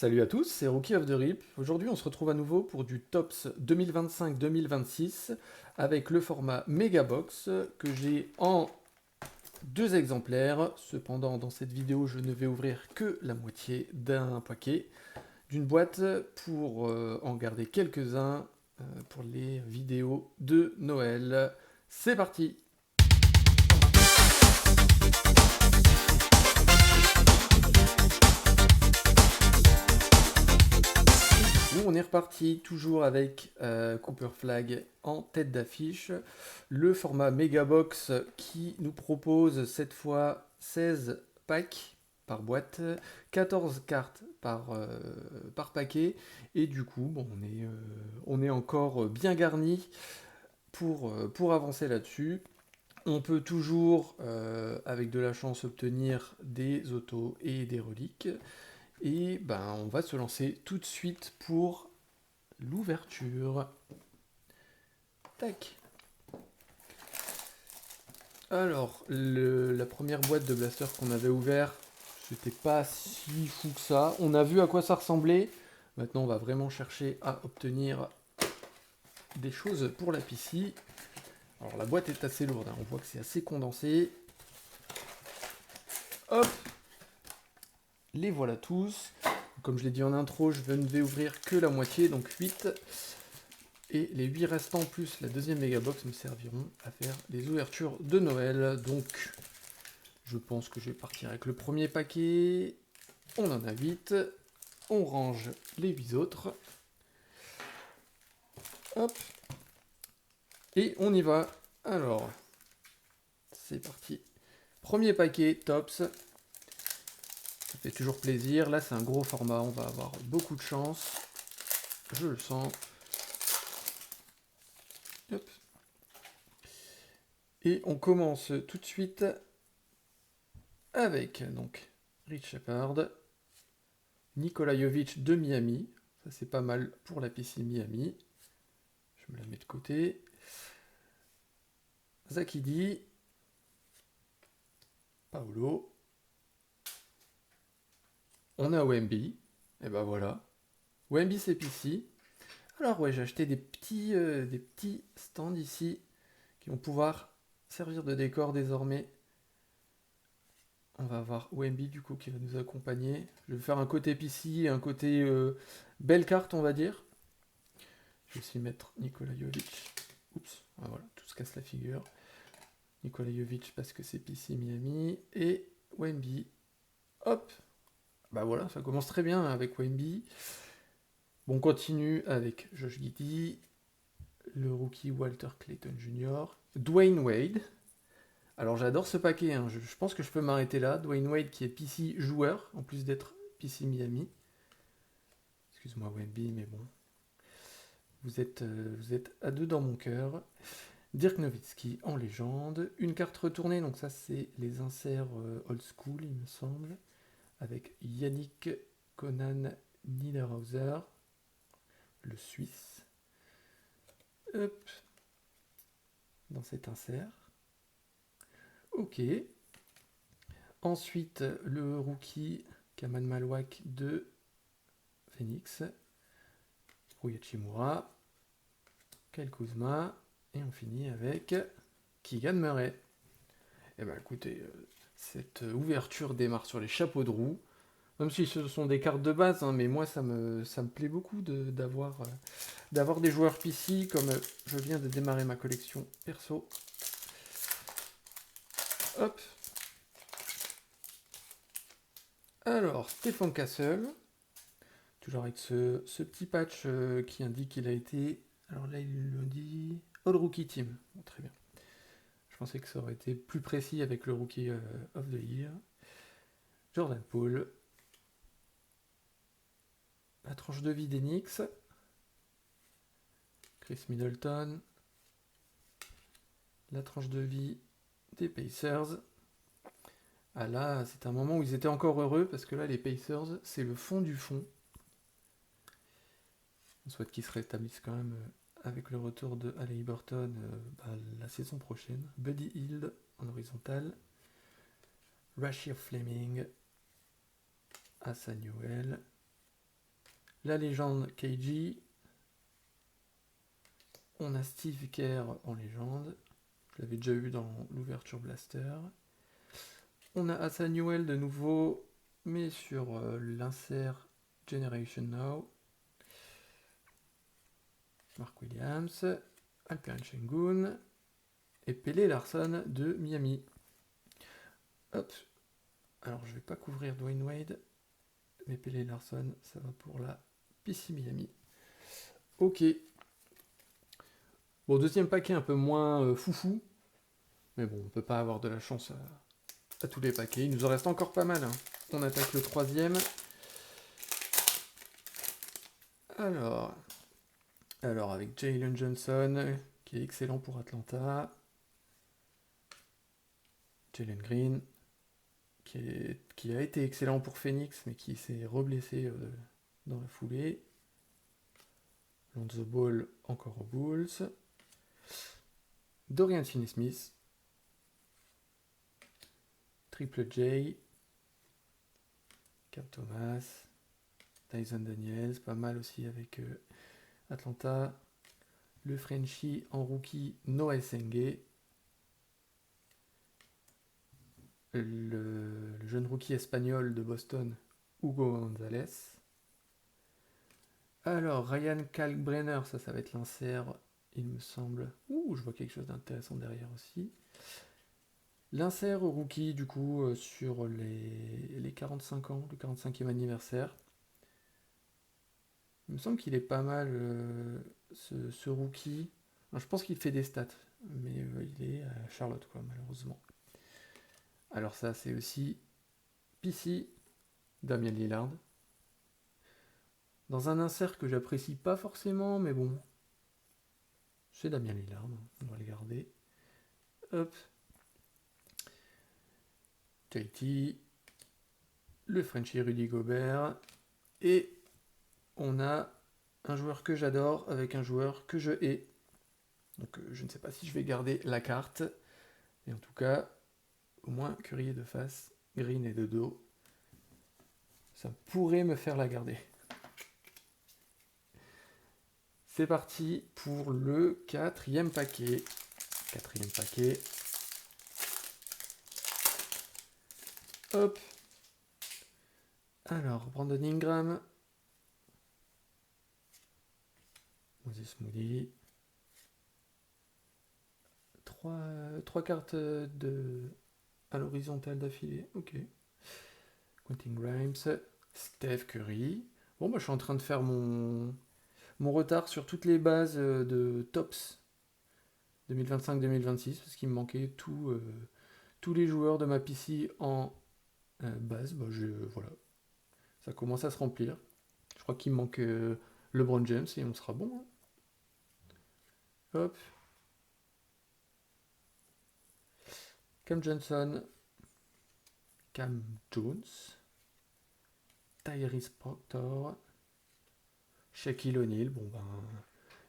Salut à tous, c'est Rookie of the Rip. Aujourd'hui, on se retrouve à nouveau pour du TOPS 2025-2026 avec le format Megabox que j'ai en deux exemplaires. Cependant, dans cette vidéo, je ne vais ouvrir que la moitié d'un paquet d'une boîte pour en garder quelques-uns pour les vidéos de Noël. C'est parti! On est reparti toujours avec Cooper Flag en tête d'affiche. Le format Megabox qui nous propose cette fois 16 packs par boîte, 14 cartes par paquet. Et du coup, bon, on est encore bien garni pour avancer là-dessus. On peut toujours, avec de la chance, obtenir des autos et des reliques. Et ben, on va se lancer tout de suite pour l'ouverture. Tac. Alors, la première boîte de blaster qu'on avait ouvert, c'était pas si fou que ça. On a vu à quoi ça ressemblait. Maintenant, on va vraiment chercher à obtenir des choses pour la PC. Alors, la boîte est assez lourde, hein. On voit que c'est assez condensé. Hop. Les voilà tous. Comme je l'ai dit en intro, je ne vais ouvrir que la moitié, donc 8. Et les 8 restants plus la deuxième mégabox me serviront à faire les ouvertures de Noël. Donc, je pense que je vais partir avec le premier paquet. On en a 8. On range les 8 autres. Hop. Et on y va. Alors, c'est parti. Premier paquet, Tops. Ça fait toujours plaisir. Là, c'est un gros format. On va avoir beaucoup de chance. Je le sens. Hop. Et on commence tout de suite avec donc Rich Shepard, Nikola Jovic de Miami. Ça, c'est pas mal pour la PC Miami. Je me la mets de côté. Zakidi, Paolo. On a Wemby. Et ben voilà. Wemby, c'est PC. Alors ouais, j'ai acheté des petits stands ici qui vont pouvoir servir de décor désormais. On va avoir Wemby du coup qui va nous accompagner. Je vais faire un côté PC, un côté belle carte on va dire. Je vais aussi mettre Nikola Jovic. Oups, ah, voilà, tout se casse la figure. Nikola Jovic parce que c'est PC Miami. Et Wemby. Hop. Bah voilà, ça commence très bien avec Wemby. Bon, on continue avec Josh Giddey, le rookie Walter Clayton Jr., Dwayne Wade. Alors j'adore ce paquet, hein. Je pense que je peux m'arrêter là. Dwayne Wade qui est PC joueur, en plus d'être PC Miami. Excuse-moi Wemby, mais bon. Vous êtes à deux dans mon cœur. Dirk Nowitzki en légende. Une carte retournée, donc ça c'est les inserts old school il me semble. Avec Yannick Conan Niederhauser, le Suisse. Hop. Dans cet insert. Ok. Ensuite, le rookie Kaman Malwak de Phoenix. Ruyachimura. Kyle Kuzma. Et on finit avec Keegan Murray. Et ben écoutez, cette ouverture démarre sur les chapeaux de roue. Même si ce sont des cartes de base, hein, mais moi ça me plaît beaucoup d'avoir des joueurs PC comme je viens de démarrer ma collection perso. Hop. Alors, Stephen Castle, toujours avec ce petit patch qui indique qu'il a été, alors là il le dit, All Rookie Team. Bon, très bien. Je pensais que ça aurait été plus précis avec le Rookie of the Year. Jordan Poole. La tranche de vie d'Enix. Chris Middleton. La tranche de vie des Pacers. Ah là, c'est un moment où ils étaient encore heureux parce que là, les Pacers, c'est le fond du fond. On souhaite qu'ils se rétablissent quand même avec le retour de Haliburton la saison prochaine. Buddy Hield en horizontal. Rashir Fleming. Hassan Newell. la légende KG. On a Steve Kerr en légende. Je l'avais déjà eu dans l'ouverture Blaster. On a Hassan Newell de nouveau, mais sur l'insert Generation Now. Mark Williams, Alperen Sengun et Pele Larson de Miami. Hop. Alors je vais pas couvrir Dwayne Wade, mais Pele Larson, ça va pour la PC Miami. Ok. Bon, deuxième paquet un peu moins foufou, mais bon, on peut pas avoir de la chance à tous les paquets. Il nous en reste encore pas mal, hein. On attaque le troisième. Alors avec Jalen Johnson, qui est excellent pour Atlanta. Jalen Green, qui a été excellent pour Phoenix, mais qui s'est reblessé dans la foulée. Lonzo Ball, encore aux Bulls. Dorian Finney-Smith. Triple J. Cam Thomas. Tyson Daniels, pas mal aussi avec Atlanta. Le Frenchie en rookie, Noah Senge. Le jeune rookie espagnol de Boston, Hugo Gonzalez. Alors, Ryan Kalkbrenner, ça va être l'insert, il me semble. Ouh, je vois quelque chose d'intéressant derrière aussi. L'insert rookie, du coup, sur les 45 ans, le 45e anniversaire. Il me semble qu'il est pas mal, ce rookie. Alors, je pense qu'il fait des stats, mais il est à Charlotte, quoi, malheureusement. Alors ça, c'est aussi PC, Damian Lillard. Dans un insert que j'apprécie pas forcément, mais bon, c'est Damian Lillard, on va le garder. Hop. JT, le Frenchie Rudy Gobert, et on a un joueur que j'adore avec un joueur que je hais. Donc je ne sais pas si je vais garder la carte, et en tout cas, au moins Curry est de face, Green est de dos. Ça pourrait me faire la garder. C'est parti pour le quatrième paquet. Quatrième paquet. Hop. Alors, Brandon Ingram. Moses Moody. Trois cartes à l'horizontale d'affilée. Ok. Quentin Grimes. Steph Curry. Bon, bah, je suis en train de faire mon retard sur toutes les bases de Tops 2025-2026 parce qu'il me manquait tous les joueurs de ma PC en base. Bah, voilà. Ça commence à se remplir. Je crois qu'il me manque LeBron James et on sera bon. Hein. Hop. Cam Johnson. Cam Jones. Tyrese Proctor. Shaquille O'Neal. Bon ben,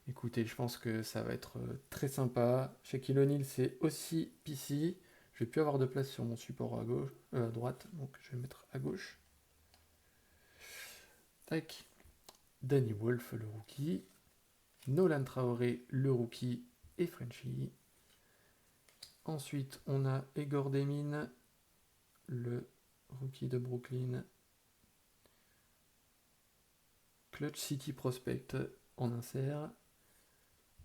écoutez, je pense que ça va être très sympa. Shaquille O'Neal, c'est aussi PC. Je vais plus avoir de place sur mon support à droite, donc je vais le mettre à gauche. Tac. Danny Wolf, le rookie. Nolan Traoré, le rookie et Frenchie. Ensuite, on a Egor Demin, le rookie de Brooklyn. Clutch City Prospect en insert.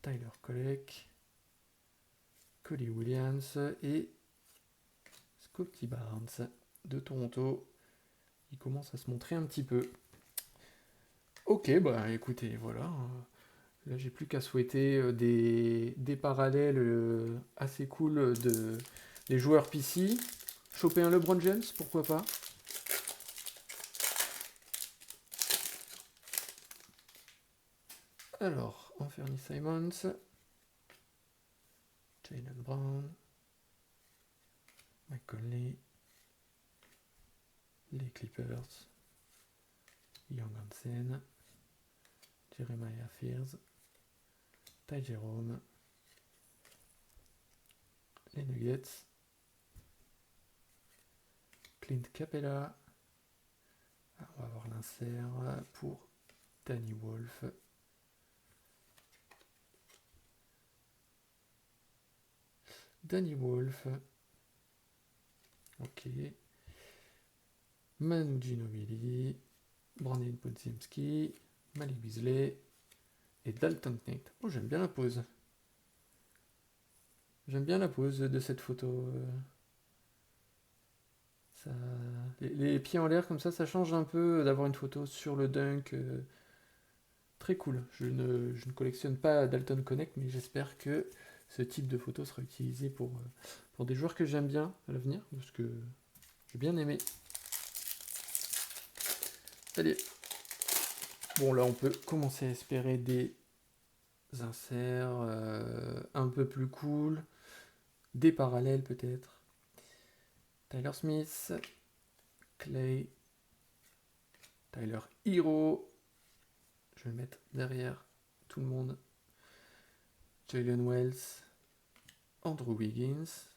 Tyler Kolek. Cody Williams et Scottie Barnes de Toronto. Il commence à se montrer un petit peu. Ok, bah écoutez, voilà. Là, j'ai plus qu'à souhaiter des parallèles assez cool des joueurs PC. Choper un LeBron James, pourquoi pas. Alors, Anthony Simons. Jaylen Brown. Mike Conley. Les Clippers. Young Hansen. Jeremiah Fears. Ty Jerome. Les Nuggets. Clint Capella. On va avoir l'insert pour Danny Wolf. Danny Wolf. Ok. Manu Ginobili. Brandon Podziemski. Malik Beasley. Et Dalton Knecht. Oh, j'aime bien la pose. J'aime bien la pose de cette photo. Ça... les pieds en l'air comme ça change un peu d'avoir une photo sur le dunk. Très cool. Je ne collectionne pas Dalton Connect, mais j'espère que ce type de photo sera utilisé pour des joueurs que j'aime bien à l'avenir, parce que j'ai bien aimé. Allez. Bon, là, on peut commencer à espérer des inserts un peu plus cool, des parallèles peut-être. Tyler Smith, Clay, Tyler Hero. Je vais le mettre derrière tout le monde. Jalen Wells, Andrew Wiggins.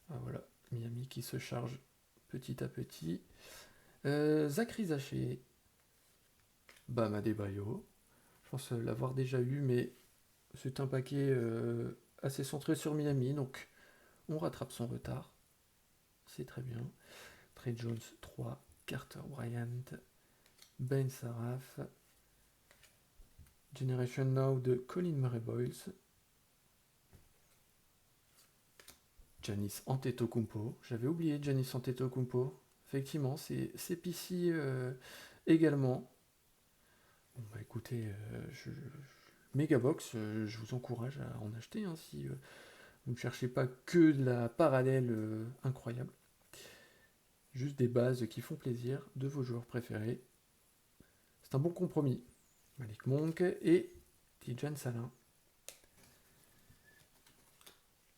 Ah, voilà, Miami qui se charge petit à petit. Zachary Zaché, Bam Adebayo. Je pense l'avoir déjà eu, mais c'est un paquet assez centré sur Miami, donc on rattrape son retard. C'est très bien. Trey Jones 3, Carter Bryant, Ben Saraf, Generation Now de Colin Murray-Boyles, Giannis Antetokounmpo. J'avais oublié Giannis Antetokounmpo. Effectivement, c'est PC également. Bon bah écoutez, Megabox, je vous encourage à en acheter hein, si vous ne cherchez pas que de la parallèle incroyable. Juste des bases qui font plaisir de vos joueurs préférés. C'est un bon compromis. Malik Monk et Tidjane Salin.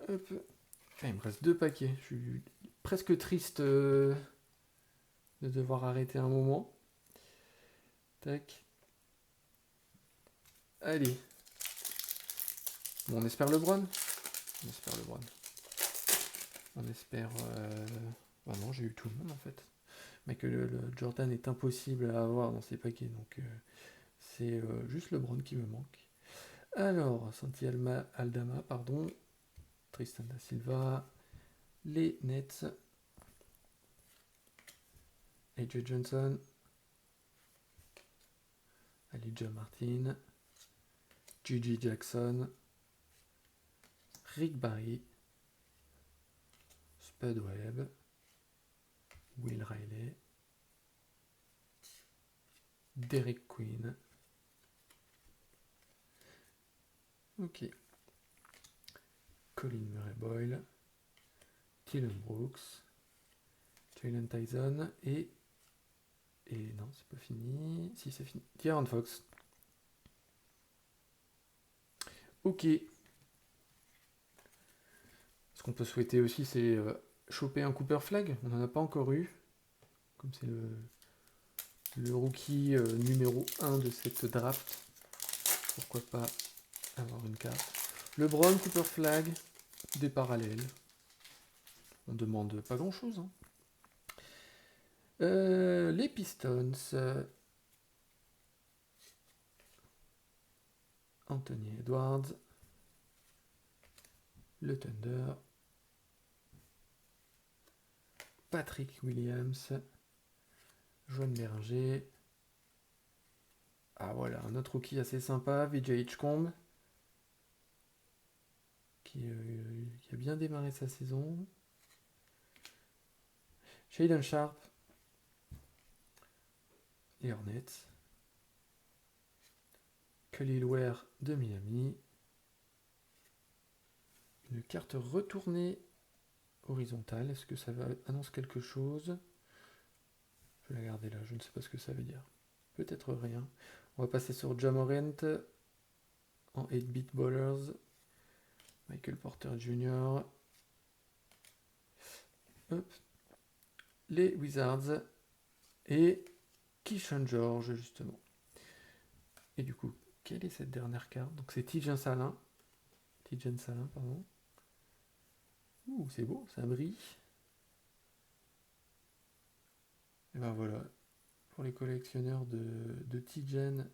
Hop. Ah, il me reste 2 paquets. Je suis presque triste de devoir arrêter un moment. Tac. Allez. Bon, on espère LeBron. On espère LeBron. On espère... Bah non, j'ai eu tout le monde en fait. Mais que le Jordan est impossible à avoir dans ces paquets. Donc c'est juste LeBron qui me manque. Alors, Santi Aldama, pardon. Tristan da Silva. Les Nets. AJ Johnson. Elijah Martin. Gigi Jackson. Rick Barry. Spud Webb. Will Riley. Derek Queen. Ok. Colin Murray-Boyle. Dylan Brooks. Jalen Tyson et non, c'est pas fini. Si, c'est fini. De'Aaron Fox. Ok. Ce qu'on peut souhaiter aussi, c'est choper un Cooper Flag. On n'en a pas encore eu. Comme c'est le rookie numéro 1 de cette draft. Pourquoi pas avoir une carte. LeBron, Cooper Flag, des parallèles. On demande pas grand chose. Hein. Les Pistons. Anthony Edwards. Le Thunder. Patrick Williams. Joanne Berger. Ah voilà, un autre rookie assez sympa, VJ Hitchcomb. Qui a bien démarré sa saison. Shaedon Sharp. Les Hornets. Khalil Ware de Miami. Une carte retournée horizontale. Est-ce que ça annonce quelque chose? Je vais la garder là, je ne sais pas ce que ça veut dire. Peut-être rien. On va passer sur Ja Morant en 8-bit ballers. Michael Porter Jr. Hop. Les Wizards et Keyshawn George justement. Et du coup, quelle est cette dernière carte? Donc c'est Tidjane Salin. Tidjane Salin, pardon. Ouh, c'est beau, ça brille. Et ben voilà. pour les collectionneurs de T-Gen,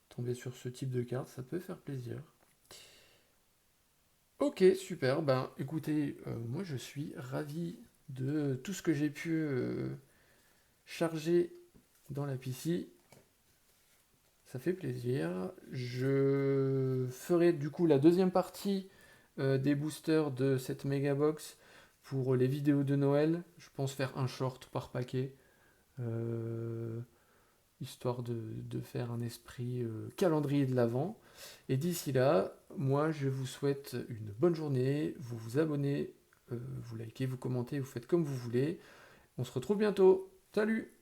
tomber sur ce type de carte, ça peut faire plaisir. Ok, super. Ben, écoutez, moi je suis ravi de tout ce que j'ai pu charger dans la PC. Ça fait plaisir. Je ferai du coup la deuxième partie des boosters de cette méga box pour les vidéos de Noël. Je pense faire un short par paquet. euh, Histoire de faire un esprit calendrier de l'Avent. Et d'ici là, moi je vous souhaite une bonne journée. Vous vous abonnez, vous likez, vous commentez, vous faites comme vous voulez. On se retrouve bientôt. Salut!